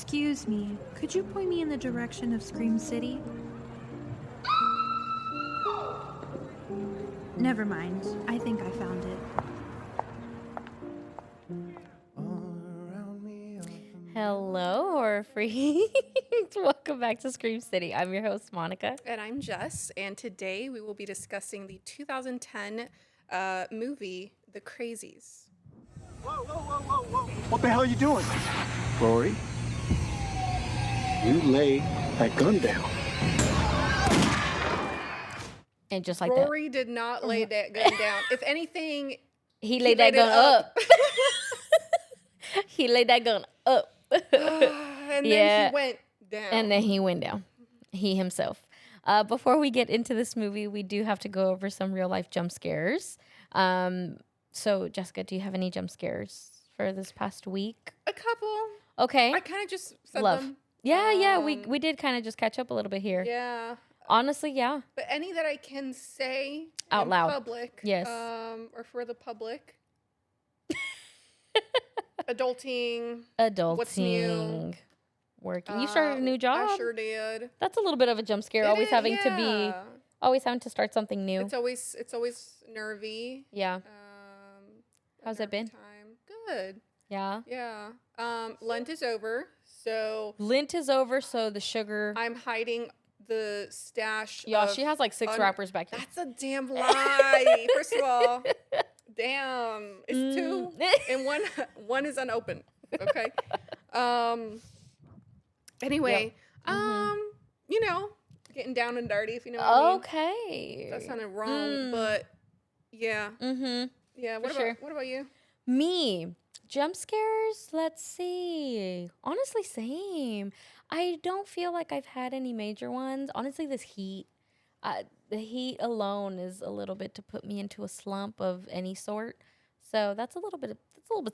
Excuse me, could you point me in the direction of ScreamCity? Never mind, I think I found it. Hello, horror freaks. Welcome back to ScreamCity. I'm your host, Monica. And I'm Jess, and today we will be discussing the 2010 movie, The Crazies. Whoa, whoa, whoa, whoa, whoa. What the hell are you doing? Rory, you lay that gun down. And just like Rory did not lay that gun down. If anything, he laid that gun up. He laid that gun up. And then he went down. And then he went down. He himself. Before we get into this movie, we do have to go over some real life jump scares. So, Jessica, do you have any jump scares for this past week? A couple. Okay. I kind of just said Love. them. Yeah, we did kind of just catch up a little bit here. Yeah. Honestly, yeah. But any that I can say out in loud. public. Yes. Or for the public. Adulting. What's new? Working. You started a new job? I sure did. That's a little bit of a jump scare. Always having to start something new. It's always nervy. Yeah. How's it been? Time. Good. Yeah. Yeah. Lent is over, so the sugar. I'm hiding the stash. Yeah, she has like 6 wrappers back here. That's a damn lie. First of all, damn, it's 2, and one is unopened. Okay. Anyway, you know, getting down and dirty, if you know what I mean. Okay. That sounded wrong, but yeah. Mm-hmm. Yeah. What about you? Me. Jump scares? Let's see. Honestly, same. I don't feel like I've had any major ones. Honestly, this heat. The heat alone is a little bit to put me into a slump of any sort. So that's a little bit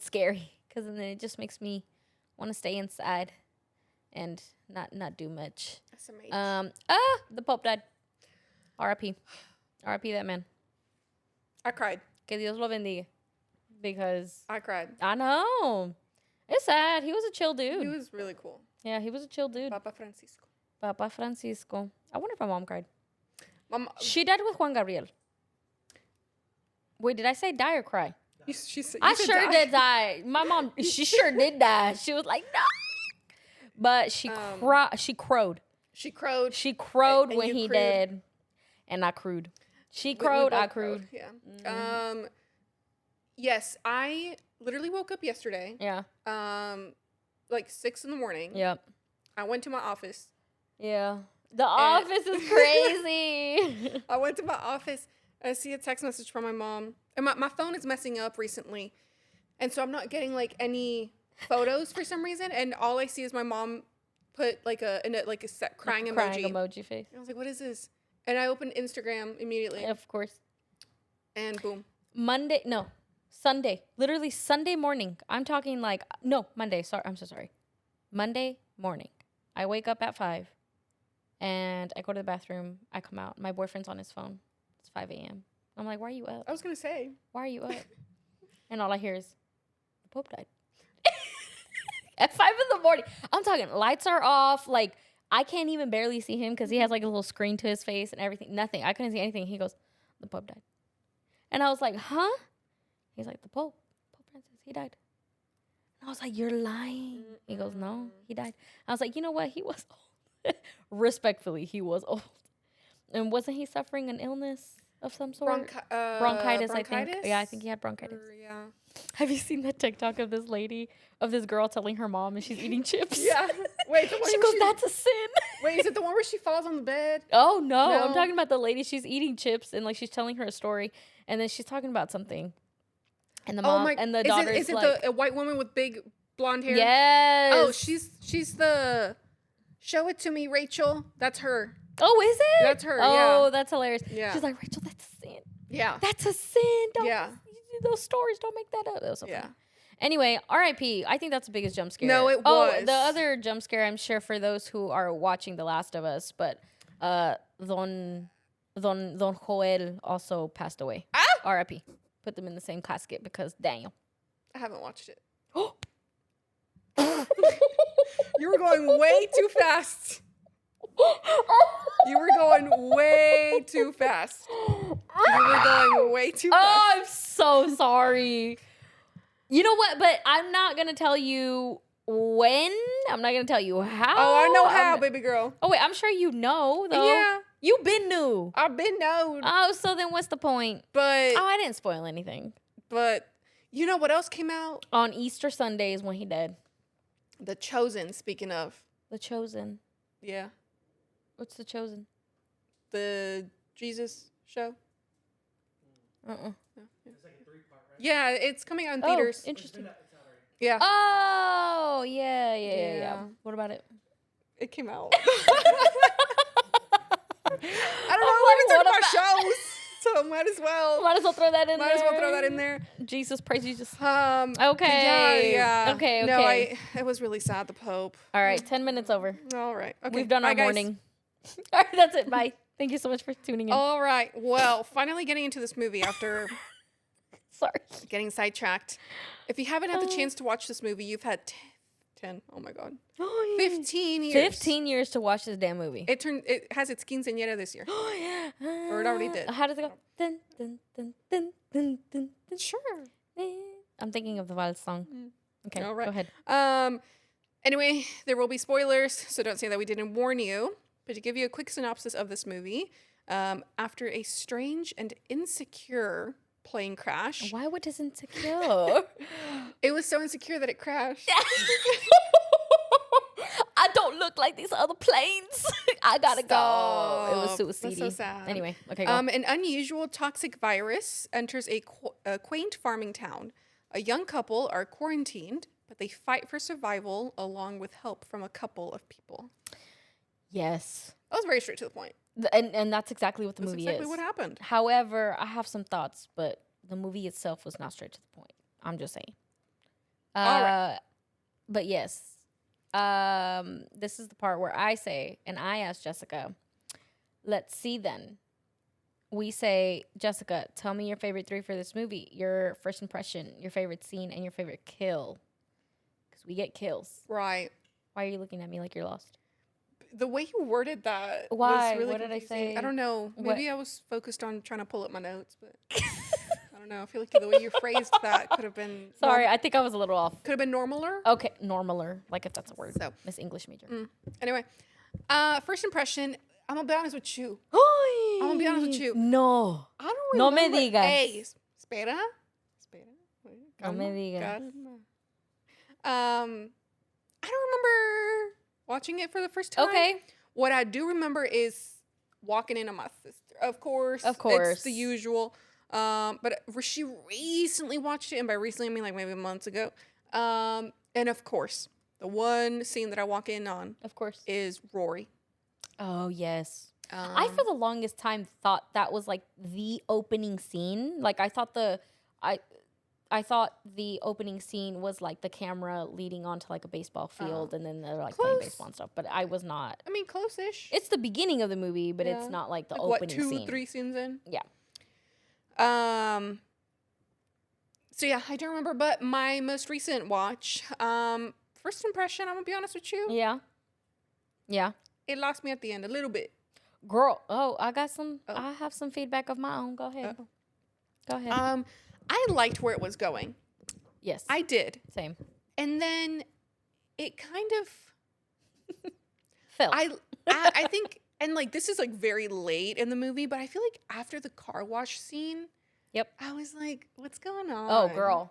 scary because then it just makes me want to stay inside and not do much. That's amazing. The Pope died. R.I.P. R.I.P. that man. I cried. Que Dios lo bendiga. Because I cried. I know. It's sad. He was a chill dude. He was really cool. Yeah, he was a chill dude. Papa Francisco. Papa Francisco. I wonder if my mom cried. She She died with Juan Gabriel. Wait, did I say die or cry? You I said sure die. did die. My mom, she sure did die. She was like, no. But she crowed. She crowed. She crowed And when you he crewed. did. And I crewed. She We crowed, both I crewed. Yeah. Yes, I literally woke up yesterday. Yeah. Like 6 a.m. Yep. I went to my office. Yeah. The office is crazy. I went to my office. I see a text message from my mom. And my phone is messing up recently. And so I'm not getting like any photos for some reason. And all I see is my mom put like a crying emoji. face. And I was like, what is this? And I opened Instagram immediately. Of course. And boom. Sunday. Literally Sunday morning. I'm talking like, no, Monday. Sorry. I'm so sorry. Monday morning. I wake up at 5 and I go to the bathroom. I come out. My boyfriend's on his phone. It's 5 a.m. I'm like, why are you up? I was going to say. Why are you up? And all I hear is, the Pope died. At 5 a.m. I'm talking, lights are off. Like, I can't even barely see him because he has like a little screen to his face and everything. Nothing. I couldn't see anything. He goes, the Pope died. And I was like, huh? He's like, Pope Francis, he died. And I was like, you're lying. He goes, no, he died. I was like, you know what? He was old. Respectfully, he was old. And wasn't he suffering an illness of some sort? Bronchitis, I think. Yeah, I think he had bronchitis. Yeah. Have you seen that TikTok of this girl telling her mom and she's eating chips? Yeah. Wait, the one she where goes, that's a sin. Wait, is it the one where she falls on the bed? Oh, no. No. I'm talking about the lady. She's eating chips and like she's telling her a story. And then she's talking about something. And the mom and the daughter is it like, a white woman with big blonde hair? yes. Oh, she's the show it to me, Rachel. That's her. Oh, is it? That's her. Oh, yeah. that's hilarious. Yeah. She's like, Rachel, that's a sin. Yeah. That's a sin. Don't, Yeah. Those stories, don't make that up. That was so Yeah. funny. Anyway, R.I.P. I think that's the biggest jump scare. No, it Oh, was. the other jump scare, I'm sure for those who are watching The Last of Us, but Don Joel also passed away. Ah! R.I.P. Put them in the same casket because Daniel. I haven't watched it. You're were going way too fast. You were going way too fast. You were going way too fast. Oh, I'm so sorry. You know what? But I'm not going to tell you when. I'm not going to tell you how. Oh, I know how, baby girl. Oh, wait. I'm sure you know, though. Yeah. You been new. I've been known. Oh, so then what's the point? But Oh, I didn't spoil anything. you know what else came out? On Easter Sunday is when he died. The Chosen, speaking of. The Chosen. Yeah. What's The Chosen? The Jesus show. Uh-uh. Yeah, it's coming out in theaters. Oh, interesting. Yeah. Oh, yeah. Yeah. What about it? It came out. I don't know. We've been talking about shows, so might as well. Might as well throw that in there. Might as well throw that in there. Jesus, praise Jesus. Okay. Yeah. Okay. No, it was really sad, the Pope. All right, 10 minutes over. All right. Okay. We've done Bye, our guys. morning. All right, that's it. Bye. Thank you so much for tuning in. All right. Well, finally getting into this movie after Sorry. getting sidetracked. If you haven't had the chance to watch this movie, you've had 10. Oh my God. 15 years. 15 years to watch this damn movie. It has its quinceañera this year. Or it already did. How does it go? Dun, dun, dun, dun, dun, dun, dun. Sure. I'm thinking of the Vals song. Okay, All right. go ahead. Anyway, there will be spoilers, so don't say that we didn't warn you. But to give you a quick synopsis of this movie, after a strange and insecure plane crash, Why would this insecure? it was so insecure that it crashed. I don't look like these other planes. I gotta go. It was Stop. suicide. That's so sad. Anyway, okay, go. An unusual toxic virus enters a quaint farming town. A young couple are quarantined, but they fight for survival along with help from a couple of people. Yes. That was very straight to the point. And that's exactly what the That's movie exactly is. what happened. However, I have some thoughts, but the movie itself was not straight to the point. I'm just saying. All right. But yes. This is the part where I say, and I ask Jessica, let's see then. We say, Jessica, tell me your favorite 3 for this movie. Your first impression, your favorite scene, and your favorite kill. Because we get kills. Right. Why are you looking at me like you're lost? The way you worded that Why? was really What did I confusing. say? I don't know. What? Maybe I was focused on trying to pull up my notes, but I don't know. I feel like the way you phrased that could have been Sorry, I think I was a little off. could have been normaler. Okay, normaler, like if that's a word. So. Miss English major. Anyway, first impression, I'm gonna be honest with you. I'm gonna be honest with you. No. I don't No remember. me digas. Hey, espera. No me digas. Calma. I don't remember watching it for the first time. Okay. What I do remember is walking in on my sister. Of course. Of course. It's the usual. But she recently watched it, and by recently I mean like maybe months ago. And of course, the one scene that I walk in on Of course. is Rory. Oh, yes. I, for the longest time, thought that was like the opening scene. Like, I thought I thought the opening scene was like the camera leading onto like a baseball field, and then they're like playing Close. baseball and stuff. But I was not. I mean, close-ish. It's the beginning of the movie, but it's Yeah. not like the Like, what, opening 2, scene. 3 scenes in? Yeah. So yeah, I don't remember, but my most recent watch, first impression, I'm gonna be honest with you, Yeah. Yeah. it lost me at the end a little bit. Girl, I got some. Oh. I have some feedback of my own. Go ahead. Uh-oh. Go ahead. I liked where it was going. Yes. I did. Same. And then it kind of, Phil. I think, and like this is like very late in the movie, but I feel like after the car wash scene, Yep. I was like, what's going on? Oh, girl.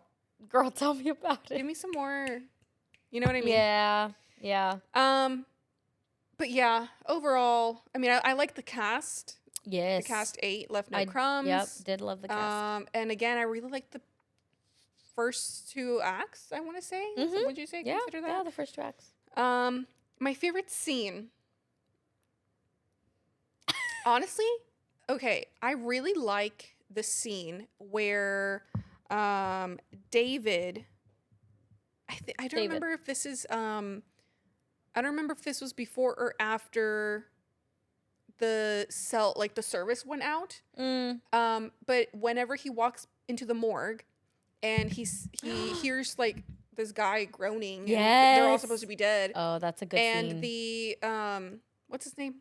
Girl, tell me about it. Give me some more. You know what I mean? Yeah. Yeah. But yeah, overall, I mean, I like the cast. Yes. The cast 8 left no crumbs. Yep. Did love the cast. And again, I really like the first 2 acts, I want to say. Mhm. Would you say Yeah. consider Yeah. that? The first tracks. My favorite scene. Honestly, okay, I really like the scene where David, I don't remember if this is I don't remember if this was before or after the the service went out. But whenever he walks into the morgue and he hears like this guy groaning. And they're all Yes. supposed to be dead. Oh, that's a good And scene. the what's his name?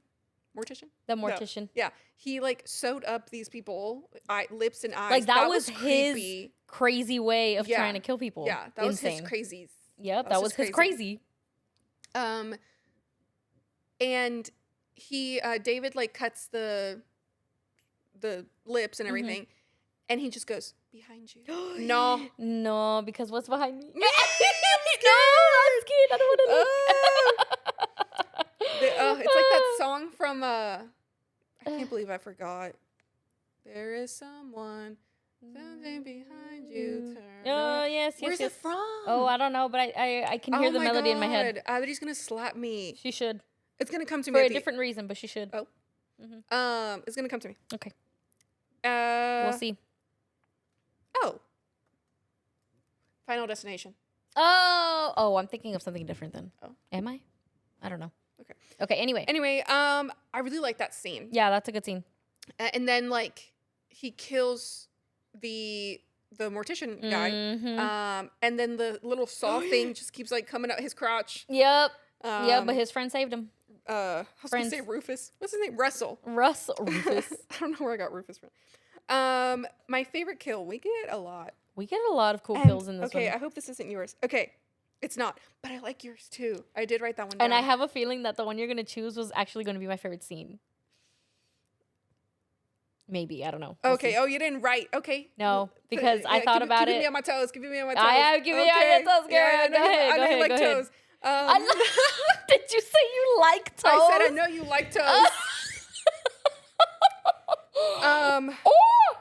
Mortician? The No. mortician. Yeah. He like sewed up these people, lips and eyes. Like that was creepy. his crazy way of Yeah. trying to kill people. Yeah, that was Insane. his crazies. Yep, that was his crazy. And he David like cuts the lips and everything, and he just goes behind you. No, No, because what's behind me? I'm No, I'm scared. I don't want to look. It's like that song from I can't believe I forgot. There is someone, something behind you. Turn Oh, up. yes, yes, Where's yes. it from? Oh, I don't know, but I can hear the my melody in my head. God. Abby's gonna slap me. She should. It's gonna come to For me a at the- different reason, but she should. Oh. It's gonna come to me. Okay. We'll We'll see. Oh. Final Destination. Oh, I'm thinking of something different then. Oh. Am I? I don't know. Okay. Okay, anyway. Anyway, I really like that scene. Yeah, that's a good scene. And then like he kills the mortician guy. Mhm. And then the little saw thing just keeps like coming out his crotch. Yep. Yep, but his friend saved him. I was gonna say Rufus. What's his name? Russell. Rufus. I don't know where I got Rufus from. My favorite kill. We get a lot. We get a lot of cool And- kills in this okay, one. I hope this isn't yours. Okay, it's not, but I like yours too. I did write that one down. And I have a feeling that the one you're gonna choose was actually gonna be my favorite scene. Maybe, I don't know. We'll Okay. see. Oh, you didn't write. Okay. No, because I thought about keeping it. me on my toes. Keeping me on my toes. I am keeping you on your toes, girl. Yeah, Go ahead, I go know you ahead, like go ahead. toes. Did you say you like toes? I said I know you like toes. Oh,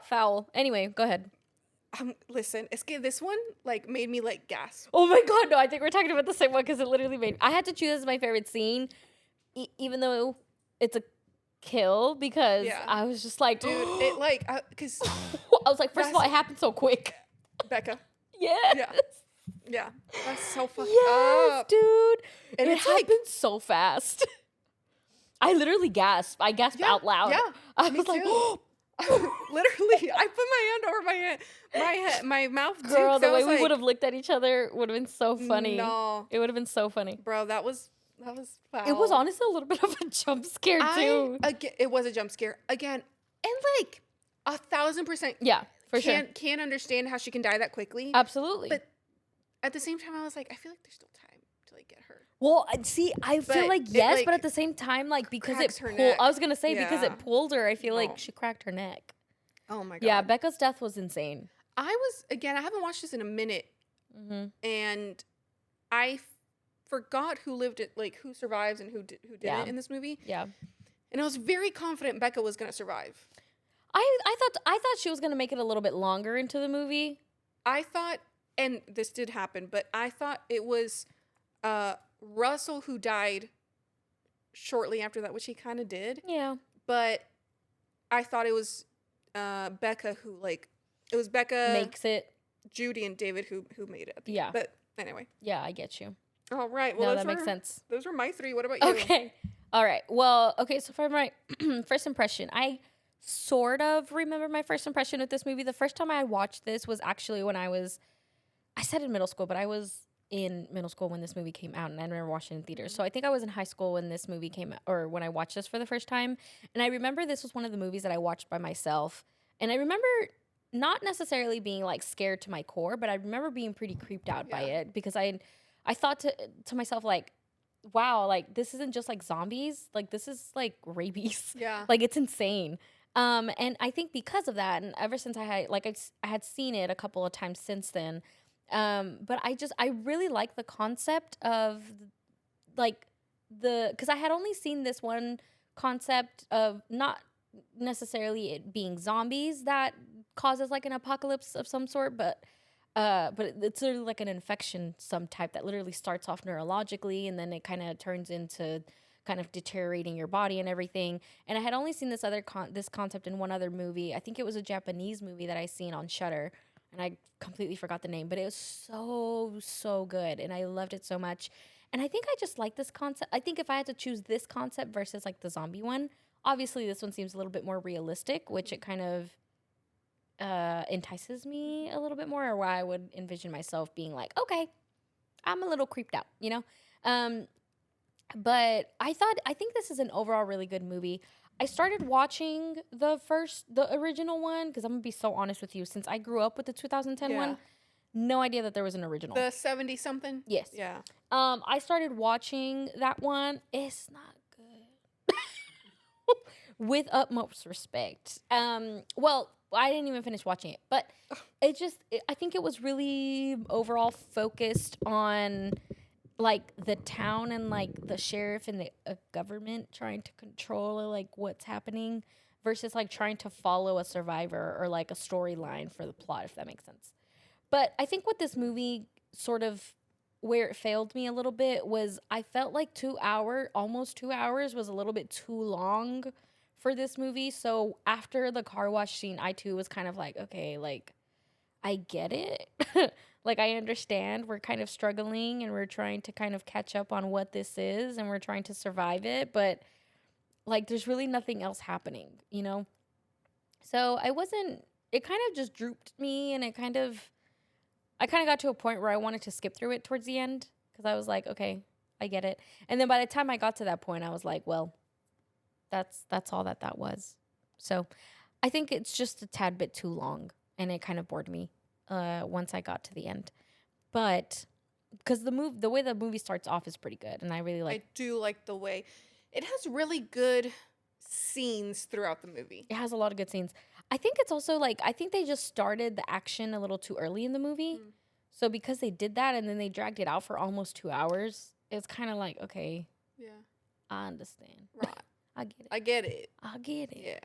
foul. Anyway, go ahead. Listen, this one like made me like gasp. Oh my god, no! I think we're talking about the same one because it literally made. I had to choose as my favorite scene, even though it's a kill because Yeah. I was just like, Dude, it like because I was like, first of all, it happened so quick. Becca. Yes. Yeah. Yeah, that's so fucked Yes, up. dude. And it it's like- happened so fast. I literally gasped. I gasped Yeah, out loud. yeah, I me was like, too. oh, Literally, I put my hand over my mouth. Too, girl, 'cause the I way was we like, would have looked at each other would have been so funny. No, It would have been so funny. bro, that was foul. It was honestly a little bit of a jump scare too. Again, it was a jump scare again, and like 1,000%. Yeah, for sure. Can't understand how she can die that quickly. Absolutely. But at the same time, I was like, I feel like there's still time to like get her. Well, see, I feel But like it, yes, like, but at the same time, like because it cracks her pulled. neck. I was gonna say because Yeah. it pulled her. I feel No. like she cracked her neck. Oh my god. Yeah, Becca's death was insane. I haven't watched this in a minute, Mm-hmm. and I forgot who lived it, like who survives and who didn't Yeah. in this movie. Yeah, And I was very confident Becca was gonna survive. I thought she was gonna make it a little bit longer into the movie. I thought, and this did happen, but I thought it was Russell who died shortly after that, which he kind of did. Yeah. But I thought it was Becca who it was Becca, Makes it. Judy, and David who made it. Yeah. But anyway. Yeah, I get you. All right. Well, No, those that makes were- sense. Those were my three. What about you? Okay. All right. Well, okay. So for my first impression, I sort of remember my first impression with this movie. The first time I watched this was actually when I said in middle school, but I was in middle school when this movie came out, and I never watched it in theaters. So I think I was in high school when this movie came out, or when I watched this for the first time. And I remember this was one of the movies that I watched by myself. And I remember not necessarily being like scared to my core, but I remember being pretty creeped out by Yeah. it because I thought to myself like, wow, like this isn't just like zombies, like this is like rabies. Yeah. Like it's insane. And I think because of that, and ever since I had seen it a couple of times since then, but I really like the concept of like because I had only seen this one concept of not necessarily it being zombies that causes like an apocalypse of some sort, but it's literally like an infection some type that literally starts off neurologically and then it kind of turns into kind of deteriorating your body and everything. And I had only seen this this concept in one other movie. I think it was a Japanese movie that I seen on Shudder, and I completely forgot the name, but it was so good, and I loved it so much. And I think I just like this concept. I think if I had to choose this concept versus like the zombie one, obviously this one seems a little bit more realistic, which it kind of entices me a little bit more, or where I would envision myself being like, okay, I'm a little creeped out, you know? But I think this is an overall really good movie. I started watching the original one, because I'm going to be so honest with you. Since I grew up with the 2010 one, no idea that there was an original. The 70 something? Yes. Yeah. I started watching that one. It's not good. With utmost respect. Well, I didn't even finish watching it, but I think it was really overall focused on like the town and like the sheriff and the government trying to control like what's happening versus like trying to follow a survivor or like a storyline for the plot, if that makes sense. But I think what this movie sort of where it failed me a little bit was I felt like almost 2 hours was a little bit too long for this movie. So after the car wash scene, I too was kind of like, okay, like I get it. Like I understand we're kind of struggling and we're trying to kind of catch up on what this is and we're trying to survive it, but like there's really nothing else happening, you know? So it kind of just drooped me and I kind of got to a point where I wanted to skip through it towards the end because I was like, okay, I get it. And then by the time I got to that point, I was like, well, that's all that was. So I think it's just a tad bit too long and it kind of bored me once I got to the end. But because the way the movie starts off is pretty good and I really like. I do like the way it has really good scenes throughout the movie. It has a lot of good scenes. I think it's also like I think they just started the action a little too early in the movie. So because they did that and then they dragged it out for almost 2 hours, it's kind of like, okay, Yeah. I understand. Right. I get it. I get it. I get it.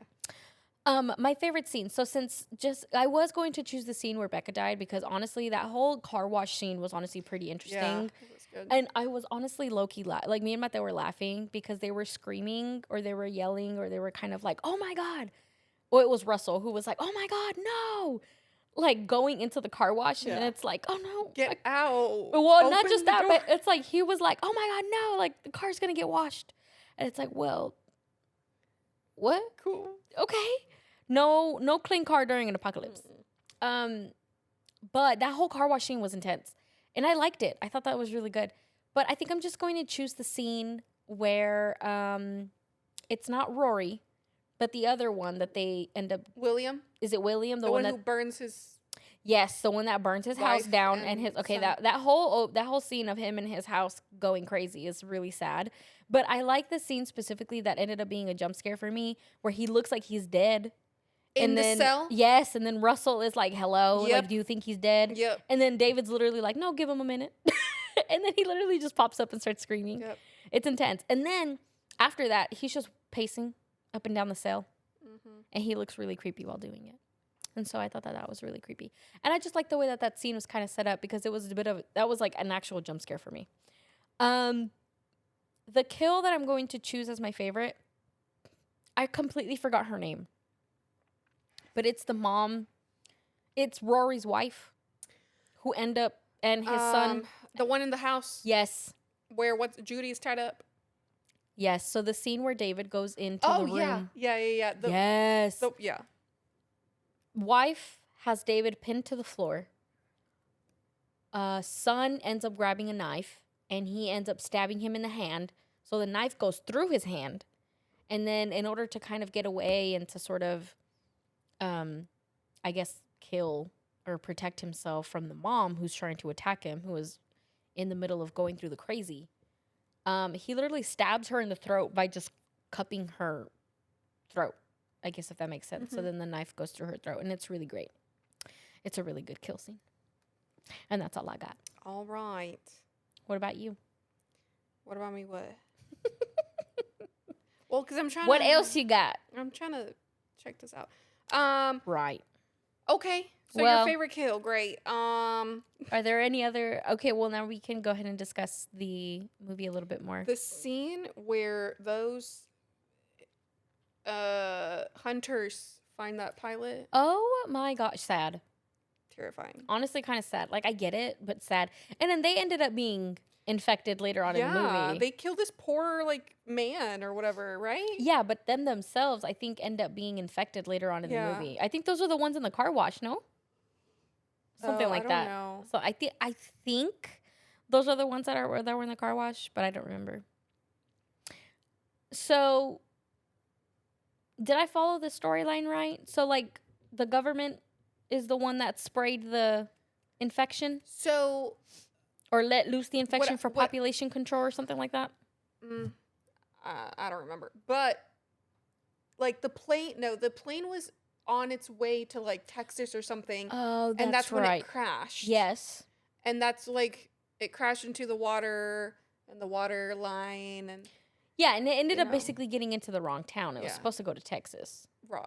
Yeah. My favorite scene. So I was going to choose the scene where Becca died because honestly, that whole car wash scene was honestly pretty interesting. Yeah, it was good. And I was honestly low-key like me and Matthew were laughing because they were screaming or they were yelling or they were kind of like, oh my God. Well, it was Russell who was like, oh my God, no. Like going into the car wash and then it's like, oh no. Get like, out. well, not Open just the that, door. but it's like he was like, oh my God, no. Like the car's going to get washed. And it's like, well, what? Cool. Okay. No clean car during an apocalypse. But that whole car wash scene was intense. And I liked it. I thought that was really good. But I think I'm just going to choose the scene where it's not Rory, but the other one that they end up. William? Is it William? The one who burns his. Yes, the one that burns his house wife down and his. and Okay, son. that whole scene of him in his house going crazy is really sad. But I like the scene specifically that ended up being a jump scare for me, where he looks like he's dead. In the then, cell? Yes, and then Russell is like, hello, Yep. like, do you think he's dead? Yep. And then David's literally like, no, give him a minute. And then he literally just pops up and starts screaming. Yep. It's intense. And then after that, he's just pacing up and down the cell. And he looks really creepy while doing it. And so I thought that was really creepy. And I just like the way that scene was kind of set up because it was that was like an actual jump scare for me. The kill that I'm going to choose as my favorite, I completely forgot her name. But it's the mom. It's Rory's wife who and his son. The one in the house Yes. where Judy is tied up. Yes. So the scene where David goes into the room. Yeah. Yes. Yeah. Wife has David pinned to the floor. Son ends up grabbing a knife and he ends up stabbing him in the hand. So the knife goes through his hand. And then in order to kind of get away and to sort of, I guess, kill or protect himself from the mom who's trying to attack him, who is in the middle of going through the crazy, he literally stabs her in the throat by just cupping her throat, I guess, if that makes sense. So then the knife goes through her throat, and it's really great. It's a really good kill scene. And that's all I got. All right. What about you? What about me? What? Well, because I'm trying What to. else you got? I'm trying to check this out. Right. Okay. So Well- your favorite kill, great. Are there any other? Okay, well, now we can go ahead and discuss the movie a little bit more. The scene where those hunters find that pilot, Oh my gosh, sad. terrifying. Honestly, kind of sad. Like, I get it, but sad. And then they ended up being infected later on in the movie. They killed this poor man or whatever, right? Yeah, but them themselves, I think, end up being infected later on in the Yeah. movie. I think those are the ones in the car wash, no? Something Oh, like I don't that. know. So I think Those are the ones that were in the car wash, but I don't remember. So, did I follow the storyline right? So, like, the government is the one that sprayed the infection? So, Or let loose the infection for what- population control or something like that? I don't remember. But, like, the plane was on its way to, like, Texas or something. Oh, and that's when right. it crashed. Yes. And that's, like, it crashed into the water and the water line and Yeah, and it ended You up know. basically getting into the wrong town. It was Yeah. supposed to go to Texas. raw.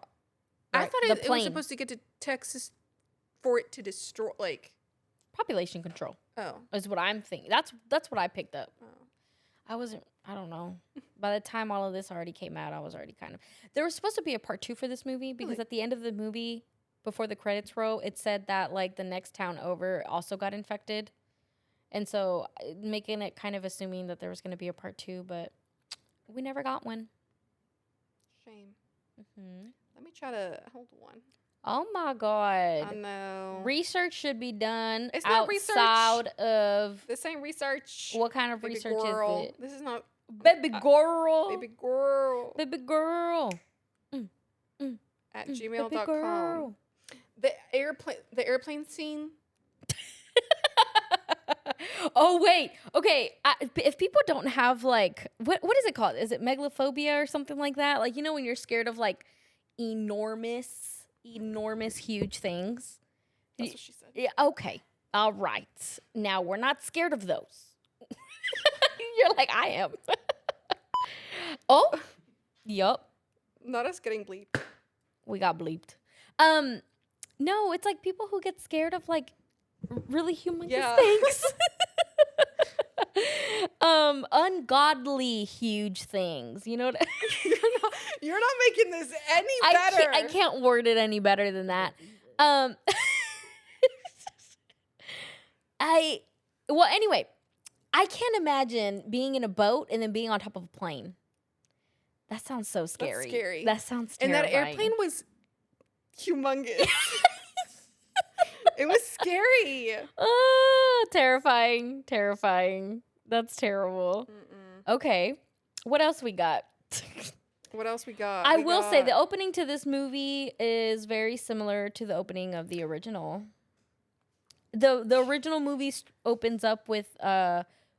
I Right, thought the it was plane. supposed to get to Texas for it to destroy, like, Population control oh. is what I'm thinking. That's what I picked up. Oh. I don't know. By the time all of this already came out, I was already kind of... There was supposed to be a part 2 for this movie because Really? at the end of the movie, before the credits roll, it said that, like, the next town over also got infected. And so making it kind of assuming that there was going to be a part 2, but we never got one. Shame. Hmm. Let me try to hold one. Oh, my I God. know. Research should be done It's not research. outside of... This ain't research. What kind of Baby research girl. is it? This is not Baby girl. baby girl Baby girl. at Baby gmail.com. girl. The airplane scene. Oh, wait. Okay. If people don't have, like, what is it called? Is it megalophobia or something like that? Like, you know, when you're scared of, like, enormous, huge things. That's what she said. Yeah. Okay. All right. Now, we're not scared of those. You're like, I am. Oh. Yup. Not us getting bleeped. We got bleeped. No, it's like people who get scared of, like, really humongous Yeah. things. Ungodly huge things. You know what? You're not making this any better. I can't word it any better than that. Well, anyway, I can't imagine being in a boat and then being on top of a plane. That sounds so scary. scary. That sounds And terrifying. that airplane was humongous. It was scary. Oh, terrifying. That's terrible. Okay. What else we got? What else we got? I will say the opening to this movie is very similar to the opening of the original. The original movie opens up with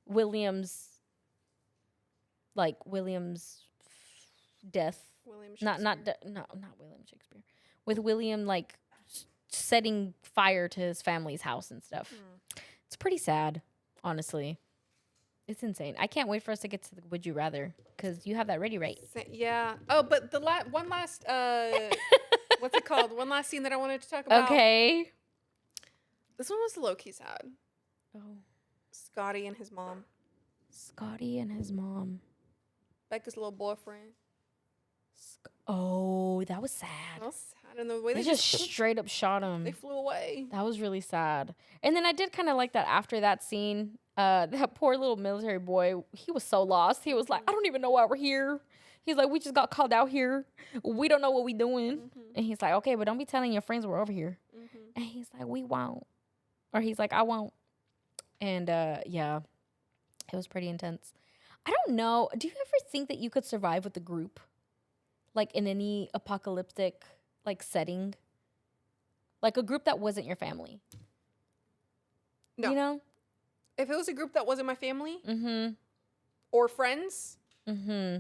William's death. William Not William Shakespeare. With William, like, setting fire to his family's house and stuff. It's pretty sad, honestly. It's insane. I can't wait for us to get to the Would You Rather, because you have that ready, right? Yeah. Oh, but the one last what's it called? One last scene that I wanted to talk about. Okay. This one was low key sad. Oh. Scotty and his mom. Scotty and his mom. Becca's little boyfriend. Oh, that was sad. That was sad. And the way They they just straight up shot him. they flew away. That was really sad. And then I did kind of like that after that scene. That poor little military boy, he was so lost. He was like, I don't even know why we're here. He's like, we just got called out here. We don't know what we doing. And he's like, okay, but don't be telling your friends we're over here. And he's like, we won't. Or he's like, I won't. And yeah, it was pretty intense. I don't know. Do you ever think that you could survive with a group? Like in any apocalyptic like setting? Like a group that wasn't your family? No. You know? If it was a group that wasn't my family Mm-hmm. or friends, Mm-hmm.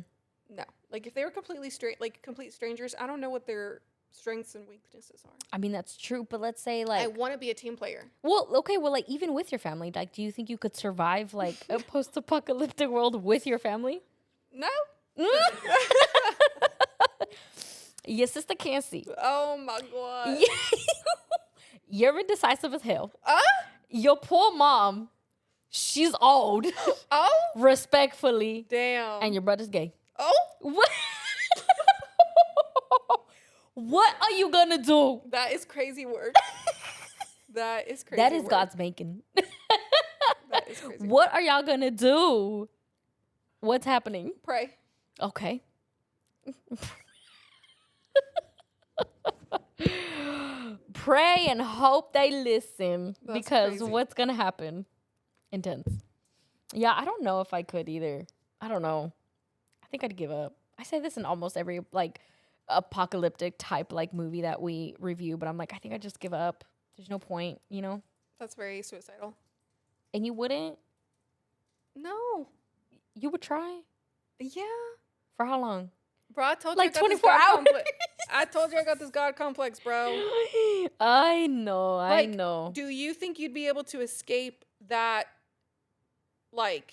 no. Like if they were complete strangers, I don't know what their strengths and weaknesses are. I mean, that's true, but let's say I like, want to be a team player. well, okay, well, like even with your family, like, do you think you could survive like a post-apocalyptic world with your family? No. Your sister can't see. Oh my god. You're indecisive as hell. Uh? Your poor mom, she's old, Oh. respectfully, Damn. and your brother's gay. Oh. What? What are you gonna do? That is crazy work. That is crazy. That is work. God's making. That is crazy. What are y'all gonna do? What's happening? Pray. Okay. Pray and hope they listen That's because crazy. what's gonna happen? Intense. Yeah, I don't know if I could either. I don't know. I think I'd give up. I say this in almost every like apocalyptic type like movie that we review, but I'm like, I think I'd just give up. There's no point, you know? That's very suicidal. And you wouldn't? No. You would try? Yeah. For how long? Bro, I told Like you I got this 24 God hours. complex. I told you I got this God complex, bro. I know, I Like, know. do you think you'd be able to escape that, like,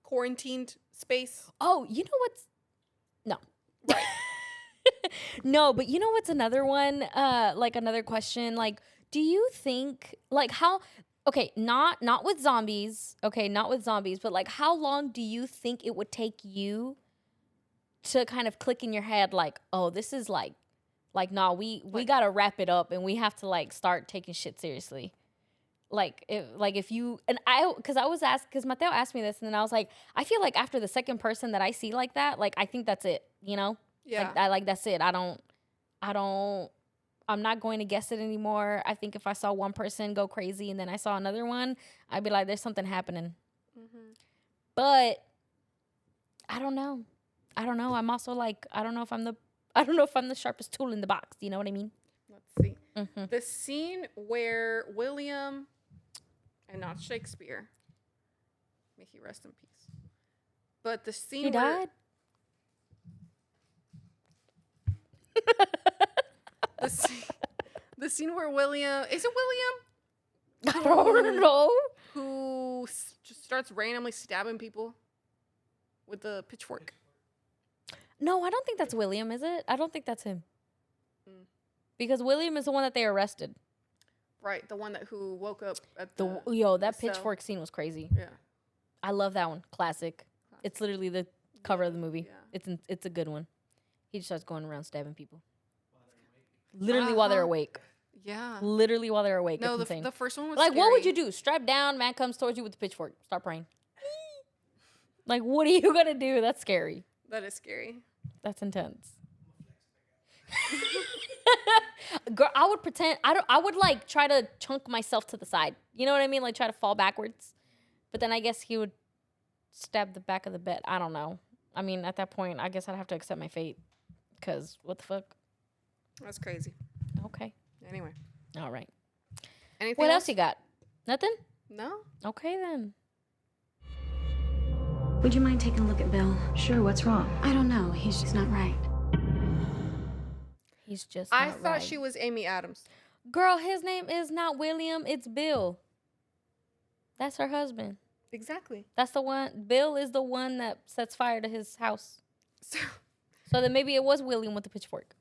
quarantined space? Oh, you know what's no. Right. No, but you know what's another one? Like another question. Like, do you think like how okay, not with zombies, okay, not with zombies, but like how long do you think it would take you to kind of click in your head like, oh, this is like nah, we gotta wrap it up and we have to like start taking shit seriously. Like if you and I because I was asked because Mateo asked me this and then I was like, I feel like after the second person that I see like that, like I think that's it, you know? Yeah. Like that's it. I'm not going to guess it anymore. I think if I saw one person go crazy and then I saw another one, I'd be like, there's something happening. Mm-hmm. But I don't know. I'm also like, I don't know if I'm the sharpest tool in the box. You know what I mean? Let's see. Mm-hmm. The scene where William, and not Shakespeare, may he rest in peace, but the scene He where died? the scene where William, is it William? I don't know. Who just starts randomly stabbing people with the pitchfork. No, I don't think that's William, is it? I don't think that's him. Mm. Because William is the one that they arrested. Right, the one who woke up at the That cell. pitchfork scene was crazy. Yeah. I love that one. Classic. It's literally the cover of the movie. Yeah. It's a good one. He just starts going around stabbing people. Literally while they're awake. Yeah. Literally while they're awake. No, it's insane. the first one was Like, scary. what would you do? Strap down, man comes towards you with the pitchfork. Start praying. Like, what are you gonna do? That's scary. That is scary. That's intense. Girl, I would pretend I would like try to chunk myself to the side. You know what I mean? Like try to fall backwards. But then I guess he would stab the back of the bed. I don't know. I mean, at that point, I guess I'd have to accept my fate. Cause what the fuck? That's crazy. Okay. Anyway. All right. Anything What else you got? Nothing? No. Okay then. Would you mind taking a look at Bill? Sure, what's wrong? I don't know. He's just not right. He's just I not thought right. she was Amy Adams. Girl, his name is not William, it's Bill. That's her husband. Exactly. That's the one. Bill is the one that sets fire to his house. So So then maybe it was William with the pitchfork.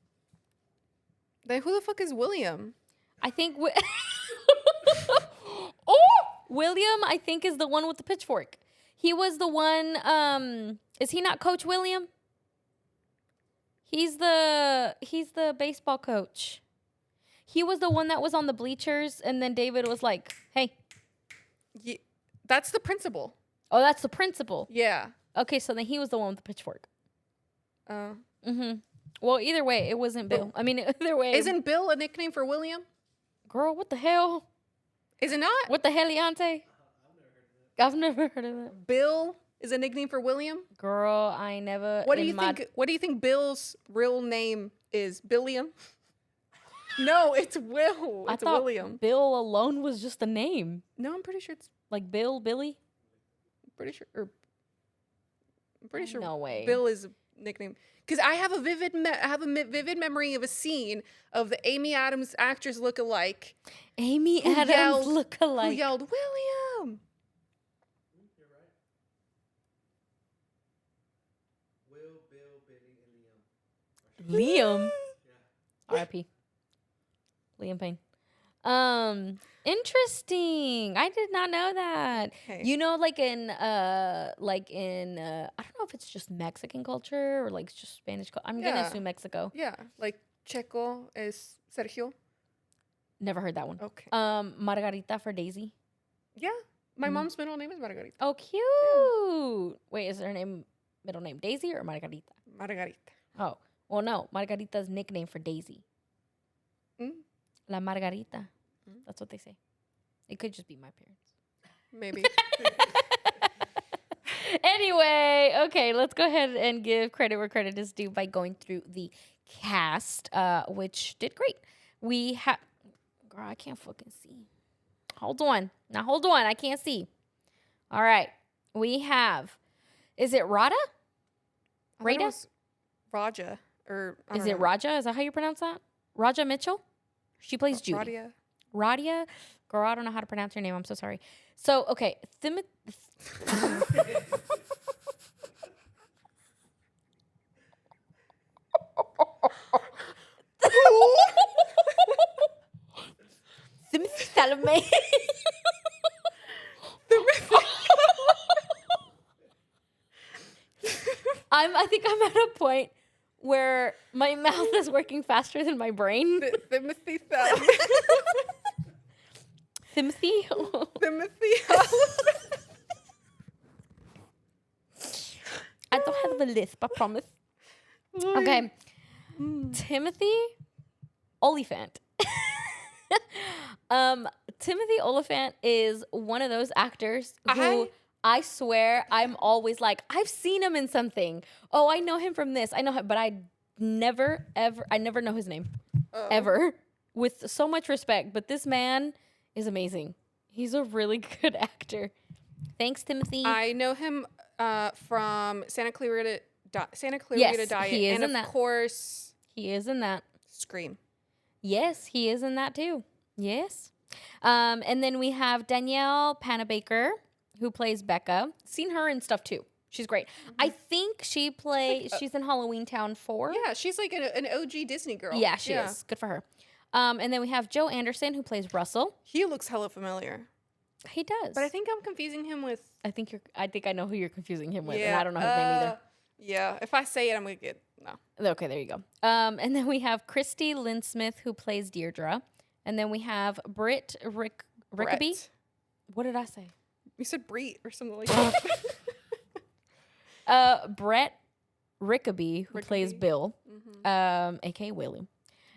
then who the fuck is William? I think. Oh, William, I think is the one with the pitchfork. He was the one. Is he not Coach William? He's the baseball coach. He was the one that was on the bleachers, and then David was like, "Hey." Yeah, that's the principal. Oh, that's the principal. Yeah. Okay, so then he was the one with the pitchfork. Uh, Well, either way, it wasn't Bill. I mean, either way. Isn't Bill a nickname for William? Girl, what the hell? Is it not? What the heliante? I've never heard of that. Bill is a nickname for William? Girl, I never. What do you think? What do you think Bill's real name is? Billiam? No, it's Will. I It's thought William. Bill alone was just a name. No, I'm pretty sure it's. Like Bill, Billy? I'm pretty sure. No way. Bill is a nickname because I have a vivid memory of a scene of the Amy Adams actress look-alike Amy who Adams yelled- look who alike. yelled William. Will, Bill, Billy, and Liam. Liam. R.I.P. Liam Payne. Interesting. I did not know that. Okay. You know, like in I don't know if it's just Mexican culture or like just Spanish. I'm gonna Yeah. assume Mexico. Yeah, like Checo is Sergio. Never heard that one. Okay. Margarita for Daisy. Yeah, my mom's middle name is Margarita. Oh, cute. Wait, is her middle name Daisy or Margarita? Margarita. Oh, well, no. Margarita's nickname for Daisy. Mm, La Margarita. That's what they say. It could just be my parents. maybe. Anyway, okay, let's go ahead and give credit where credit is due by going through the cast, which did great. We have, girl, I can't fucking see. Hold on. Now, hold on. I can't see. All right. We have, is it Rada? I thought it Rada? was Raja. Or, I Is don't it know. Raja? Is that how you pronounce that? Raja Mitchell? She plays Judy. Radia. Radia? Girl, I don't know how to pronounce her name. I'm so sorry. So, okay. Timothy Chalamet. I think I'm at a point where my mouth is working faster than my brain. Timothy. Timothy. Timothy. I don't have a lisp, I promise. Okay. Timothy Oliphant. Timothy Oliphant is one of those actors who I swear I'm always like, I've seen him in something. Oh, I know him from this. I know him, but I never know his name. Ever. With so much respect. But this man is amazing. He's a really good actor. Thanks, Timothy. I know him from Santa Clarita Yes, Diet. he is and in of that. course, He is in that. Scream. Yes, he is in that too. Yes. And then we have Danielle Panabaker, who plays Becca. Seen her in stuff too. She's great. I think she's in Halloween Town 4. Yeah, she's like an OG Disney girl. Yeah, she is. Good for her. And then we have Joe Anderson, who plays Russell. He looks hella familiar. He does. But I think I'm confusing him with... I think I know who you're confusing him with, and I don't know his name either. Yeah, if I say it, I'm going to get... No. Okay, there you go. And then we have Christy Lynn-Smith, who plays Deirdre. And then we have Britt Rickaby. Brett. What did I say? You said Bree or something like that. Brett Rickaby, who plays Bill, a.k.a. Willie.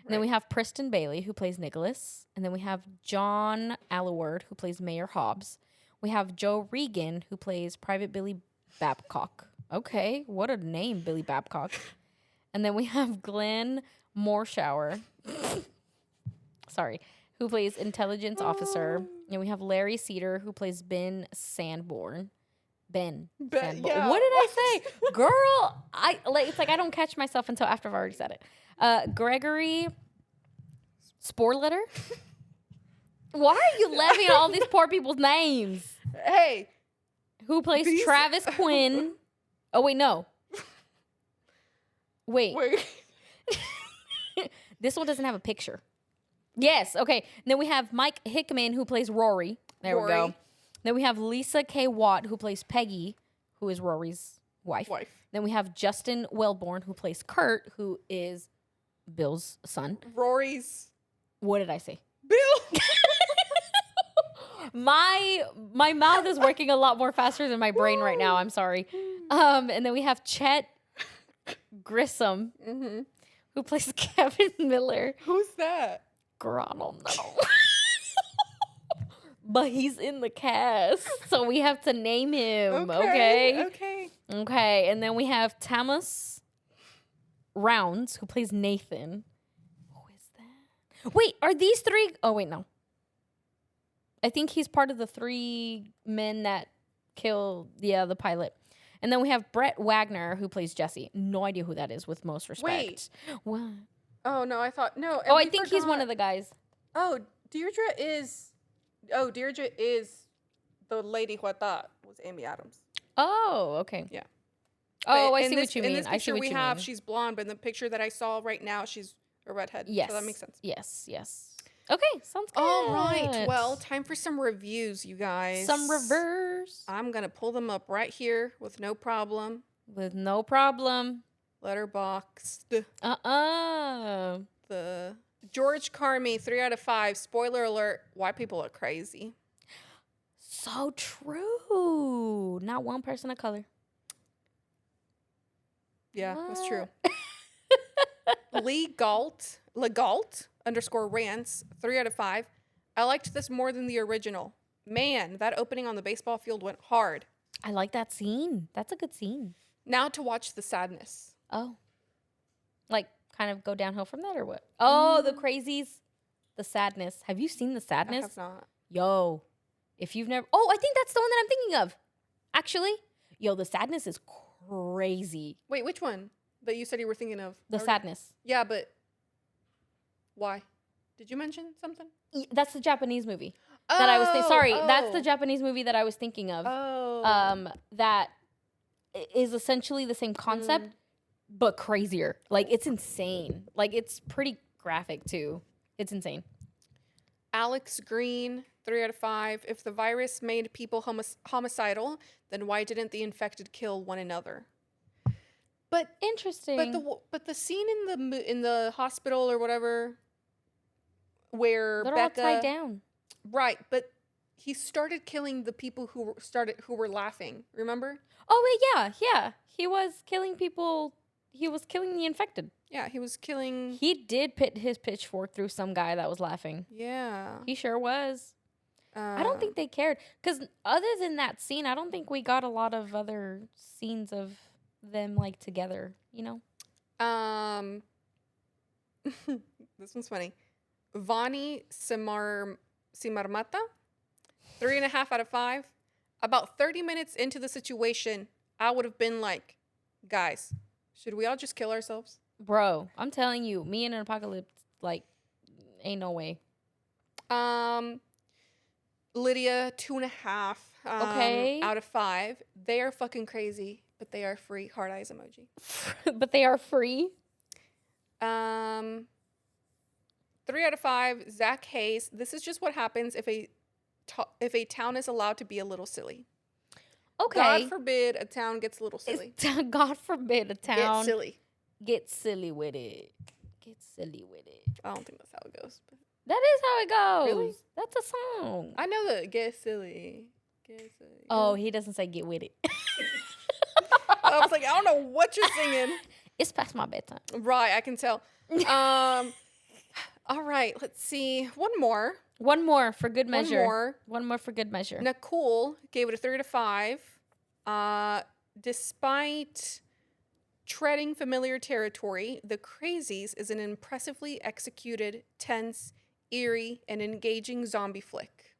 And then we have Preston Bailey, who plays Nicholas. And then we have John Allward, who plays Mayor Hobbs. We have Joe Regan, who plays Private Billy Babcock. Okay, what a name, Billy Babcock. And then we have Glenn Morshower, who plays Intelligence Officer. And we have Larry Cedar, who plays Ben Sanborn. Sanborn. yeah. What did I say? Girl, it's like I don't catch myself until after I've already said it. Gregory Sporletter. Why are you laughing at all these poor people's names? Hey. Who plays Travis Quinn? Oh, wait, no. Wait. This one doesn't have a picture. Yes, okay. And then we have Mike Hickman, who plays Rory. There we go. Then we have Lisa K. Watt, who plays Peggy, who is Rory's wife. Then we have Justin Wellborn, who plays Kurt, who is Bill's son. Rory's... What did I say? Bill! My mouth is working a lot more faster than my brain right now. I'm sorry. And then we have Chet Grissom, who plays Kevin Miller. Who's that? Girl, I don't know. But he's in the cast, so we have to name him. Okay. And then we have Thomas Rounds, who plays Nathan. Who is that? Wait, are these three? Oh, wait, no. I think he's part of the 3 men that kill the pilot. And then we have Brett Wagner, who plays Jesse. No idea who that is, with most respect. Wait. What? Oh, no, I thought... No. Oh, I think he's one of the guys. Oh, Deirdre is the lady who I thought was Amy Adams. Oh, okay. Yeah. Oh, But I in see this- what you In mean. this I see picture what we you have, mean. she's blonde, but in the picture that I saw right now, she's a redhead. Yes. So that makes sense. Yes. Okay, sounds good. All right. Well, time for some reviews, you guys. some reverse. I'm going to pull them up right here with no problem. With no problem. Letterboxd. The George Carmi, 3 out of 5. Spoiler alert, white people are crazy. So true. Not one person of color. Yeah, that's true. Legalt _ rants, 3 out of 5. I liked this more than the original. Man, that opening on the baseball field went hard. I like that scene. That's a good scene. Now to watch the sadness. Oh. Like, kind of go downhill from that or what? Oh, the Crazies. The Sadness. Have you seen The I Sadness? have not. Yo. If you've never... Oh, I think that's the one that I'm thinking of. Actually. Yo, The Sadness is crazy. Wait, which one that you said you were thinking of? The Sadness. Yeah, but why? Did you mention something? That's the Japanese movie that I was sorry, that's the oh. Japanese movie that I was thinking of. Oh. That is essentially the same concept, but crazier. Like, it's insane. Like, it's pretty graphic too. It's insane. Alex Green, 3 out of 5. If the virus made people homicidal, then why didn't the infected kill one another? But Interesting. but the scene in the hospital or whatever, where They're Becca, all tied down. right? But he started killing the people who were laughing. Remember? Oh wait, yeah. He was killing people. He was killing the infected. Yeah, he was killing. He did put his pitchfork through some guy that was laughing. Yeah. He sure was. I don't think they cared. Because other than that scene, I don't think we got a lot of other scenes of them, like, together, you know? This one's funny. Vani Simarmata, 3.5 out of 5. About 30 minutes into the situation, I would have been like, guys, should we all just kill ourselves? Bro, I'm telling you, me in an apocalypse, like, ain't no way. Lydia, 2.5 Okay. out of 5. They are fucking crazy, but they are free. Heart eyes emoji. But they are free. 3 out of 5. Zach Hayes. This is just what happens if a town is allowed to be a little silly. Okay. God forbid a town gets a little silly. God forbid a town Get silly. Get silly with it. Get silly with it. I don't think that's how it goes. But That is how it goes. Really? That's a song. I know the get silly. Get silly. Oh, he doesn't say get with it. I was like, I don't know what you're singing. It's past my bedtime. Right, I can tell. All right, let's see. One more. One more for good measure. more. One more for good measure. Nicole gave it a 3 out of 5. Despite treading familiar territory, The Crazies is an impressively executed, tense, eerie, and engaging zombie flick.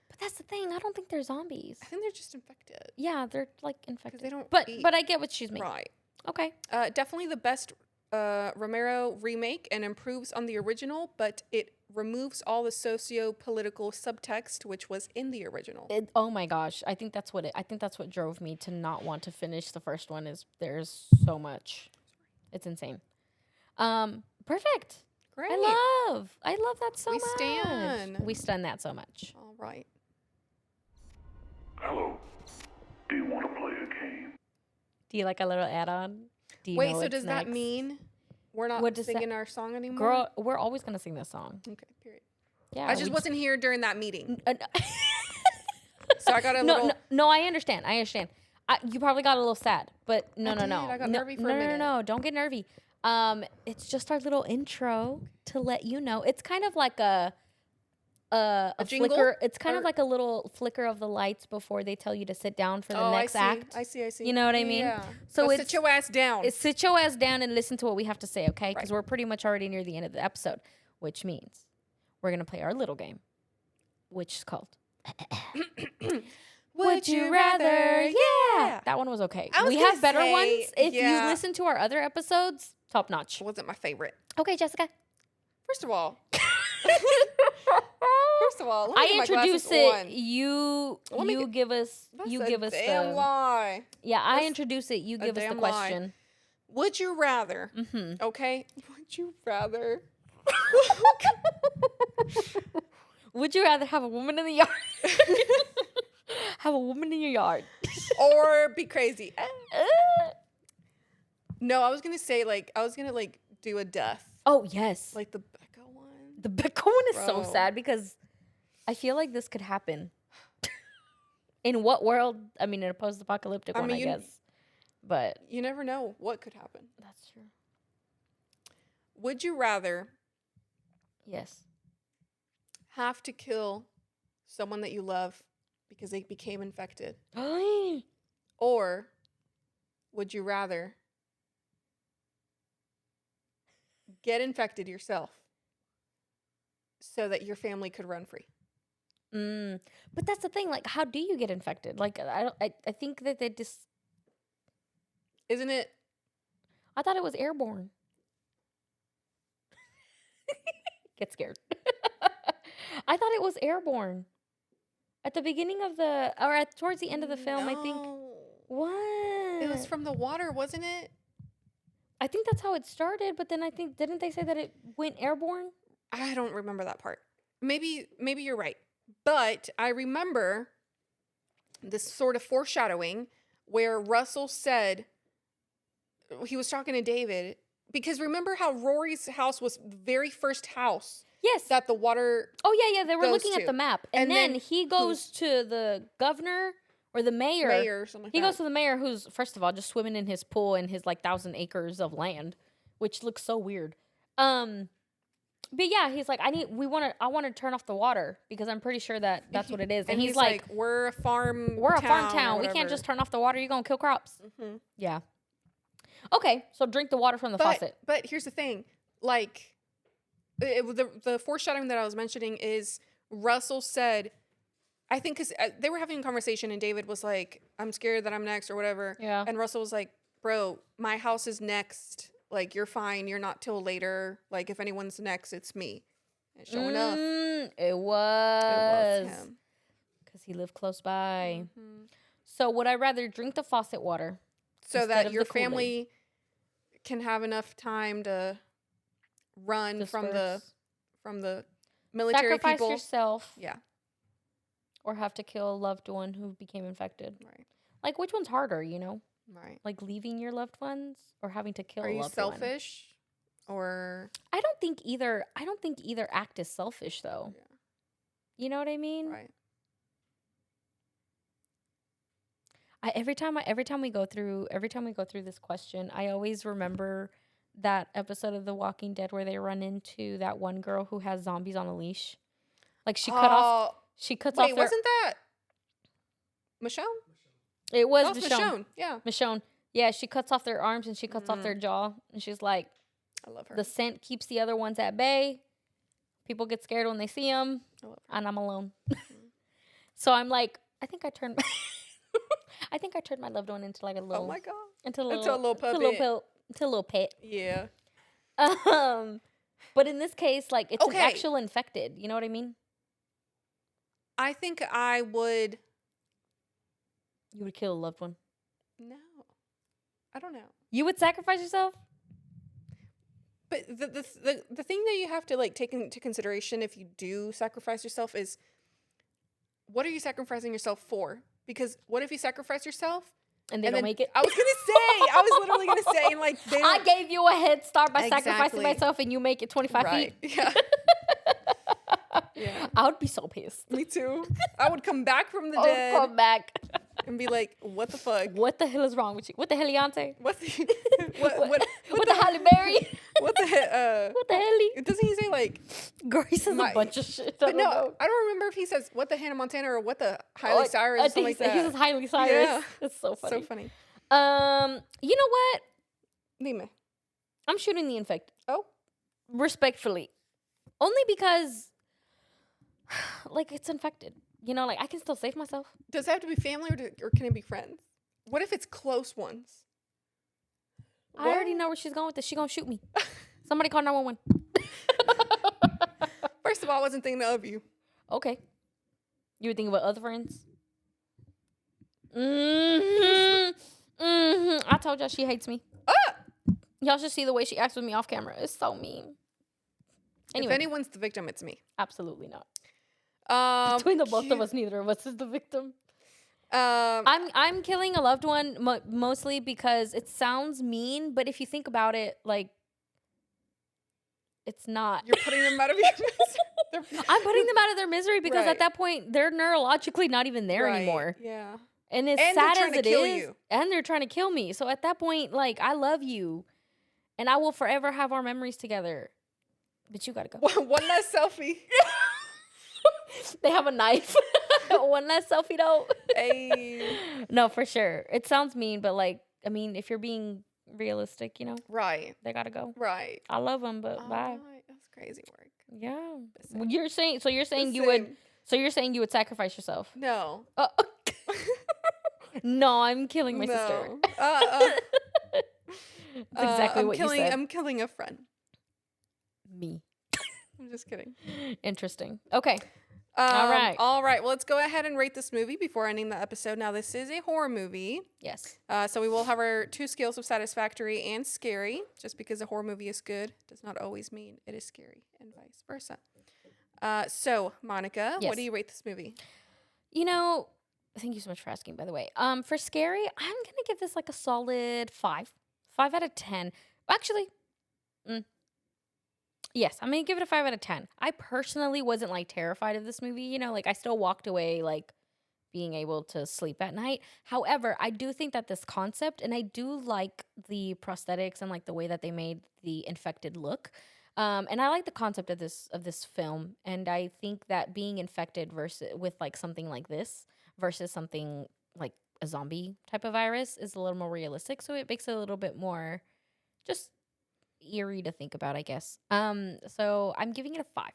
But that's the thing. I don't think they're zombies. I think they're just infected. Yeah, they're like infected. they don't But eat. but I get what she's making. Right. Okay. Definitely the best Romero remake and improves on the original, but it removes all the socio-political subtext which was in the original. Oh my gosh. I think that's what drove me to not want to finish the first one is there's so much. It's insane. Perfect. Great. I love that so We much. stan. We stun that so much. All right. Hello. Do you want to play a game? Do you like a little add-on? Do you Wait, know so it's does that next? mean we're not What does singing that- our song anymore? Girl, we're always gonna sing this song. Okay, period. Yeah. I just wasn't here during that meeting. No, So I got a no, little... no, I understand. You probably got a little sad, but no. I got no, nervy for no, a no, minute. no, don't get nervy. It's just our little intro to let you know. It's kind of like a jingle? flicker. It's kind of Or- like a little flicker of the lights before they tell you to sit down for the Oh, next act. I see. You know what I mean? Yeah. So Go it's sit your ass down. sit your ass down and listen to what we have to say, okay? Because Right. we're pretty much already near the end of the episode, which means we're gonna play our little game, which is called Would you rather? Yeah. That one was okay. I was We gonna have better say, ones. If you yeah. listen to our other episodes, top notch. Wasn't my favorite. Okay, Jessica. First of all, let me I get my introduce glasses it. on. You Let me you get- give us That's you a give us damn the lie. yeah. I That's introduce it. You a give us the damn lie. question. Would you rather? Mm-hmm. Okay. Would you rather? Would you rather have a woman in the yard? Have a woman in your yard. Or be crazy? No, I was gonna say do a death, Oh yes. like the Becca one. The Becca one is so Bro. sad because I feel like this could happen. In what world? I mean, in a post-apocalyptic I one, mean, I you- guess. But You never know what could happen. that's true. Would you rather Yes. have to kill someone that you love because they became infected? Oh, Or would you rather get infected yourself so that your family could run free? but that's the thing. Like, how do you get infected? Like, I think that they just. Isn't it? I thought it was airborne. Get scared. I thought it was airborne. At the beginning of towards the end of the film, I think. No. What? It was from the water, wasn't it? I think that's how it started, but then I think didn't they say that it went airborne? I don't remember that part. Maybe you're right. But I remember this sort of foreshadowing where Russell said he was talking to David, because remember how Rory's house was the very first house Yes. that the water. Oh yeah. They were goes looking to. at the map, and, And then then he goes to the governor or the mayor. Mayor or something like He that. goes to the mayor, who's first of all just swimming in his pool in his like 1,000 acres of land, which looks so weird. But yeah, he's like, I want to turn off the water because I'm pretty sure that that's what it is. And he's like, we're a farm. we're a farm or town. We can't whatever." just turn off the water. You're gonna kill crops. Mhm. Yeah. Okay, so drink the water from the faucet. But here's the thing, like, the foreshadowing that I was mentioning is Russell said, I think because they were having a conversation and David was like, I'm scared that I'm next or whatever. Yeah. And Russell was like, bro, my house is next. Like, you're fine. You're not till later. Like, if anyone's next, it's me. And sure enough, It was him. because he lived close by. Mhm. So would I rather drink the faucet water So instead that of your the Kool-Aid? family can have enough time to run from Disperse. the military Sacrifice people. yourself Yeah, or have to kill a loved one who became infected? right, Like, which one's harder, you know? right. Like leaving your loved ones or having to kill Are a you loved one? selfish or I don't think either act is selfish though. Yeah. You know what I mean? right? Every time we go through this question, I always remember that episode of The Walking Dead where they run into that one girl who has zombies on a leash. Like she cuts off Wait, their, wasn't that Michonne? it was That was Michonne. Michonne. Yeah, Michonne. Yeah, she cuts off their arms and she cuts off their jaw and she's like, I love her. the scent keeps the other ones at bay. People get scared when they see them, I love her. and I'm alone. So I'm like, I think I turned my loved one into like a little, Oh my god. into a Into little, a little into a puppet. into a little pet. Yeah. But in this case, like it's an Okay. actual infected. You know what I mean? I think I would. You would kill a loved one. No, I don't know. You would sacrifice yourself? But the thing that you have to like take into consideration if you do sacrifice yourself is, what are you sacrificing yourself for? Because what if you sacrifice yourself And they and don't then- make it? I was literally gonna say, and like they I don't- gave you a head start by sacrificing Exactly. myself and you make it 25 right. feet. Yeah. Yeah. I would be so pissed. Me too. I would come back from the I would dead come back. and be like, "What the fuck? What the hell is wrong with you? What the heliante? What the what What the Halle Berry? what the What the heli? Doesn't he say like? Girl, he says My- a bunch of shit. I But don't no, know. I don't remember if he says what the Hannah Montana or what the Hailey Cyrus or I something think like he that. says Hailey Cyrus. Yeah. It's so funny. So funny. You know what? Dime. I'm shooting the infected. Oh, Respectfully. Only because like it's infected. You know, like I can still save myself. does it have to be family or can it be friends? What if it's close ones? I already know where she's going with this. She's gonna shoot me. Somebody call 911. First of all, I wasn't thinking of you. Okay. You would think about other friends? I told y'all she hates me. Y'all should see the way she acts with me off camera. It's so mean. Anyway, If anyone's the victim, it's me. absolutely not. Between Between the both of us, neither of us is the victim. Um, I'm killing a loved one mostly because it sounds mean, but if you think about it, like, it's not. you're putting them out of your misery. I'm putting them out of their misery because Right. at that point they're neurologically not even there Right, anymore. Yeah. And as And they're sad trying as to it kill is, you. and they're trying to kill me. So at that point, like, I love you, and I will forever have our memories together. But you gotta go. One last selfie. They have a knife. One less selfie though. Hey. No, for sure. It sounds mean, but like, I mean, if you're being realistic, Right. they gotta go. Right. I love them, but bye. Right. That's crazy work. Yeah. Listen. Well, you're saying you Listen. would. So you're saying you would sacrifice yourself? No. No, I'm killing my sister. No. That's exactly what you said. I'm killing a friend. Me. I'm just kidding. Interesting. Okay. All right. All right. Well, let's go ahead and rate this movie before ending the episode. Now, this is a horror movie. Yes. So we will have our 2 scales of satisfactory and scary. Just because a horror movie is good does not always mean it is scary, and vice versa. So, Monica, Yes. what do you rate this movie? Thank you so much for asking, by the way. For scary, I'm gonna give this like a solid 5. 5 out of 10. Actually, yes, I'm gonna give it a 5 out of 10. I personally wasn't like terrified of this movie. Like I still walked away like being able to sleep at night. However, I do think that this concept, and I do like the prosthetics and like the way that they made the infected look. And I like the concept of this film, and I think that being infected with like something like this versus something like a zombie type of virus is a little more realistic. So it makes it a little bit more just eerie to think about, I guess. So I'm giving it a 5.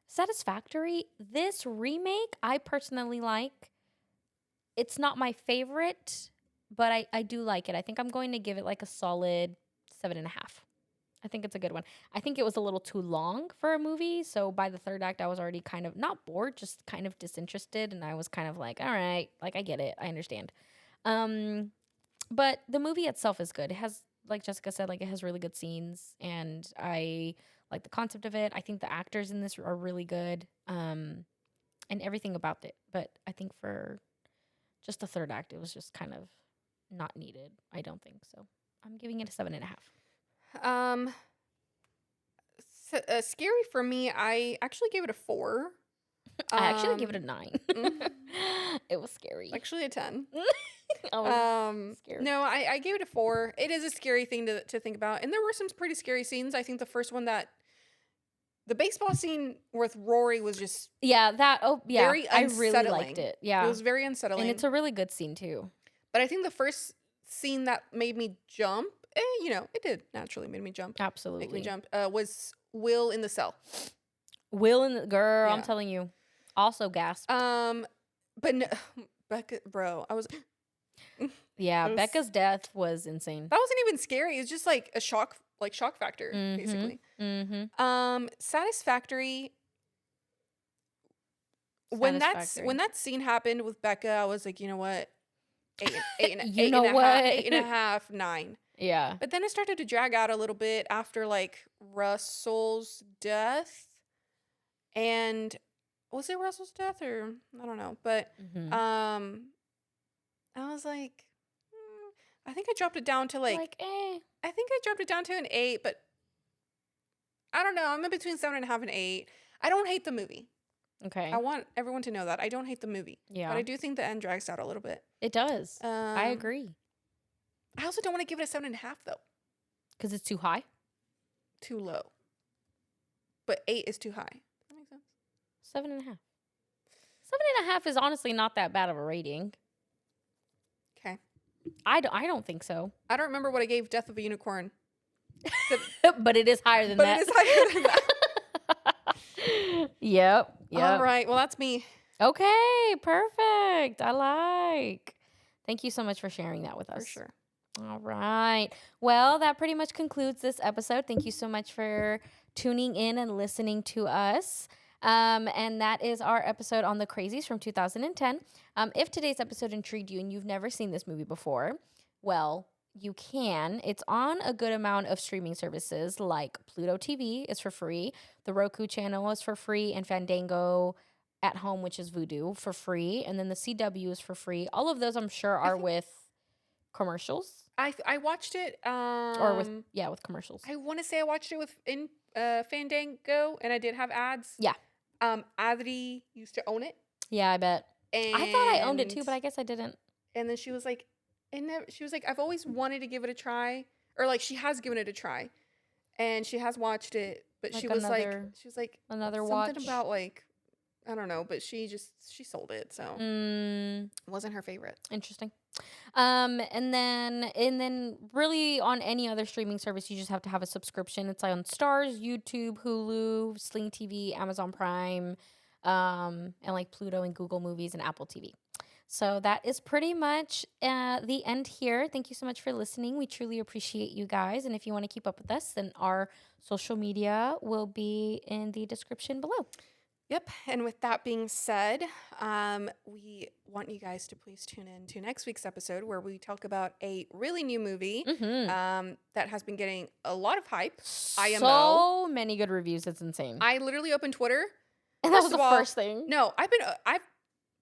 Satisfactory. This remake, I personally like. It's not my favorite, but I do like it. I think I'm going to give it like a solid 7.5. I think it's a good one. I think it was a little too long for a movie. So by the 3rd act, I was already kind of not bored, just kind of disinterested. And I was kind of like, all right, like I get it. I understand. But the movie itself is good. It has, like Jessica said, like it has really good scenes. And I like the concept of it. I think the actors in this are really good. And everything about it. But I think for just the 3rd act, it was just kind of not needed. I don't think so. I'm giving it a 7.5. Scary for me, I actually gave it a 4. I actually gave it a 9. It was scary. Actually a 10. I was scared. No, I gave it a 4. It is a scary thing to think about. And there were some pretty scary scenes. I think the first one the baseball scene with Rory was just very I really liked it. Yeah. It was very unsettling. And it's a really good scene too. But I think the first scene that made me jump, it did naturally made me jump. Absolutely. Make me jump. Was Will in the cell. Will in the girl, I'm Yeah. telling you. Also gasped. But no, Becca, bro, I was. Yeah, it was- Becca's death was insane. That wasn't even scary. It's just like a shock factor, basically. Mm-hmm. Satisfactory. When that scene happened with Becca, I was like, you know what, 8 and a half, 9. Yeah. But then it started to drag out a little bit after like Russell's death. And was it Russell's death or I don't know, but Mm-hmm. I was like, I think I dropped it down to I think I dropped it down to an 8, but I don't know. I'm in between 7.5 and 8. I don't hate the movie. Okay. I want everyone to know that I don't hate the movie. Yeah. But I do think the end drags out a little bit. It does. I agree. I also don't want to give it a 7.5 though. Because it's too high. Too low. But 8 is too high. Does that make sense? 7.5. 7.5 is honestly not that bad of a rating. Okay. I don't think so. I don't remember what I gave Death of a Unicorn. But it is higher than But that. it is higher than that. Yep. All right. Well, that's me. Okay, perfect. I like. Thank you so much for sharing that with us. For sure. All right. Well, that pretty much concludes this episode. Thank you so much for tuning in and listening to us. And that is our episode on the Crazies from 2010. If today's episode intrigued you and you've never seen this movie before, well, you can. It's on a good amount of streaming services like Pluto TV is for free. The Roku channel is for free. And Fandango at Home, which is Vudu, for free. And then the CW is for free. All of those, I'm sure, are with commercials. I watched it. Or with commercials. I want to say I watched it in Fandango, and I did have ads. Yeah. Adri used to own it. Yeah, I bet. And I thought I owned it too, but I guess I didn't. And then she was like, I've always wanted to give it a try, or like she has given it a try, and she has watched it, but Like she was like another another watch. something about like I don't know, but she sold it, so Mm, it wasn't her favorite. interesting. And then really on any other streaming service, you just have to have a subscription. It's like on Stars, YouTube, Hulu, Sling TV, Amazon Prime, and like Pluto and Google Movies and Apple TV. So that is pretty much the end here. Thank you so much for listening. We truly appreciate you guys. And if you want to keep up with us, then our social media will be in the description below. Yep. And with that being said, we want you guys to please tune in to next week's episode where we talk about a really new movie that has been getting a lot of hype. IMO. So many good reviews. It's insane. I literally opened Twitter. And that was First the of all, first thing. No, I've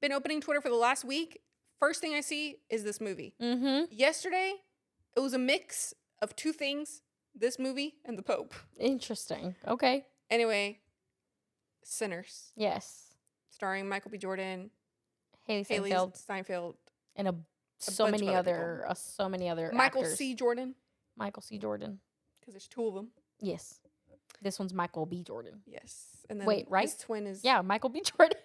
been opening Twitter for the last week. First thing I see is this movie. Mm-hmm. Yesterday, it was a mix of two things: this movie and the Pope. Interesting. Okay. Anyway, Sinners, Yes. starring Michael B. Jordan, Haley Haley Steinfeld, Steinfeld, and so bunch of many other other Michael actors. C. Jordan, Michael C. Jordan. because there's two of them. Yes. This one's Michael B. Jordan. Yes, and then Wait, right? his twin is Yeah, Michael B. Jordan.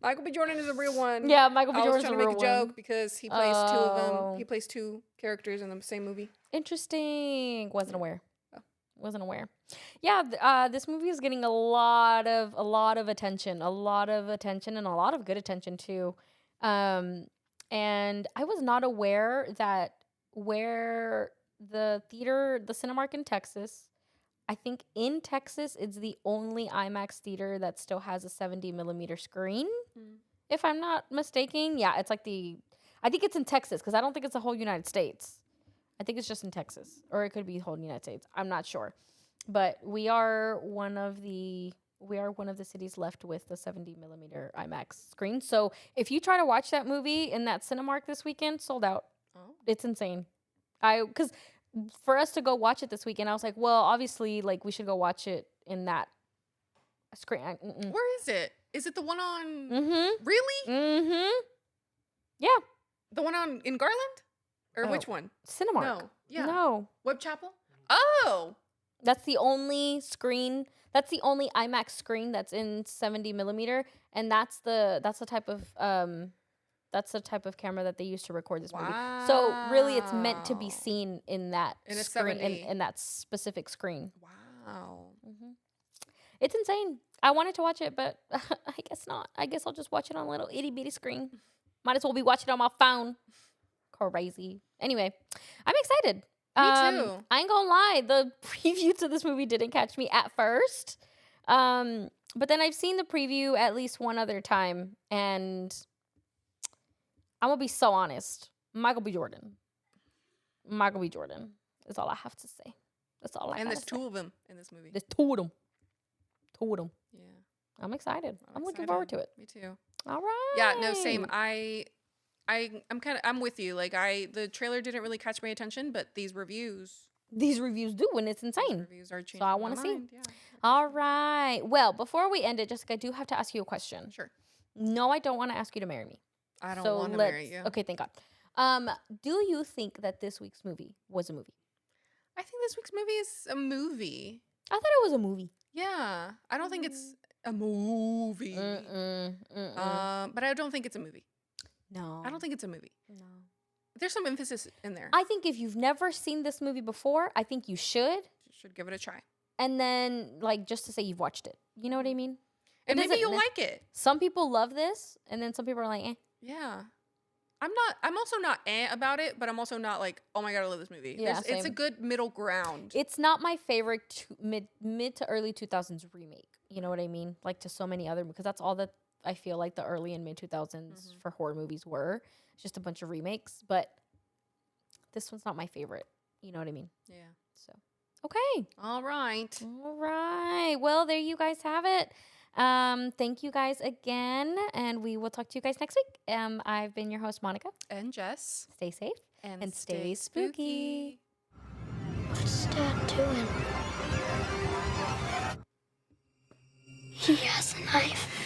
Michael B. Jordan is a real one. Yeah, Michael B. I was Jordan's trying a to real make a joke one. because he plays two of Oh. them. He plays two characters in the same movie. Interesting. Wasn't aware. Oh. Wasn't aware. Yeah, this movie is getting a lot of attention, and a lot of good attention too. And I was not aware that where the Cinemark in Texas, I think in Texas, it's the only IMAX theater that still has a 70 millimeter screen. Mm. If I'm not mistaken. Yeah, it's like I think it's in Texas because I don't think it's the whole United States. I think it's just in Texas, or it could be the whole United States. I'm not sure, but we are one of the cities left with the 70 millimeter IMAX screen. So if you try to watch that movie in that Cinemark this weekend, sold out. Oh. It's insane. Because for us to go watch it this weekend, I was like, well, obviously, like we should go watch it in that screen. Where is it? Is it the one on? Mm-hmm. Really? Mm-hmm. Yeah. The one on in Garland? Or Oh. which one? Cinemark. No. Yeah. No. Web Chapel? Oh. That's the only screen. That's the only IMAX screen that's in 70 millimeter, and that's the type of camera that they use to record this movie. So really, it's meant to be Wow. seen in that In a screen, 70. in that specific screen. Wow. Mm-hmm. It's insane. I wanted to watch it, but I guess not. I guess I'll just watch it on a little itty bitty screen. Might as well be watching it on my phone. Crazy. Anyway, I'm excited. Me too. I ain't gonna lie, the preview to this movie didn't catch me at first. But then I've seen the preview at least one other time, and I'm gonna be so honest. Michael B. Jordan is all I have to say. That's all I And gotta there's say. two of them in this movie. There's two of them. Yeah. I'm excited. I'm looking excited. forward to it. Me too. All right. Yeah, no, same. I'm with you. Like the trailer didn't really catch my attention, but these reviews do, and it's insane. reviews are changing. I my wanna see. mind. Yeah. All right. Well, before we end it, Jessica, I do have to ask you a question. Sure. No, I don't want to ask you to marry me. I don't So want to let's- marry you. Okay, thank God. Do you think that this week's movie was a movie? I think this week's movie is a movie. I thought it was a movie. Yeah. I don't think it's a movie. But I don't think it's a movie. No. I don't think it's a movie. No. There's some emphasis in there. I think if you've never seen this movie before, I think you should. Should give it a try. And then, like, just to say you've watched it. You know what I mean? And maybe doesn't you'll ne- like it. Some people love this, and then some people are like, eh. Yeah. I'm also not about it, but I'm also not like, oh my God, I love this movie. Yeah, It's a same. good middle ground. It's not my favorite mid to early 2000s remake. You know what I mean? Like to so many other, because that's all that I feel like the early and mid 2000s for horror movies were. It's just a bunch of remakes, but this one's not my favorite. You know what I mean? Yeah. So, okay. All right. All right. Well, there you guys have it. Thank you guys again, and we will talk to you guys next week. I've been your host, Monica. And Jess. Stay safe. And stay spooky. What's Dad doing? He has a knife.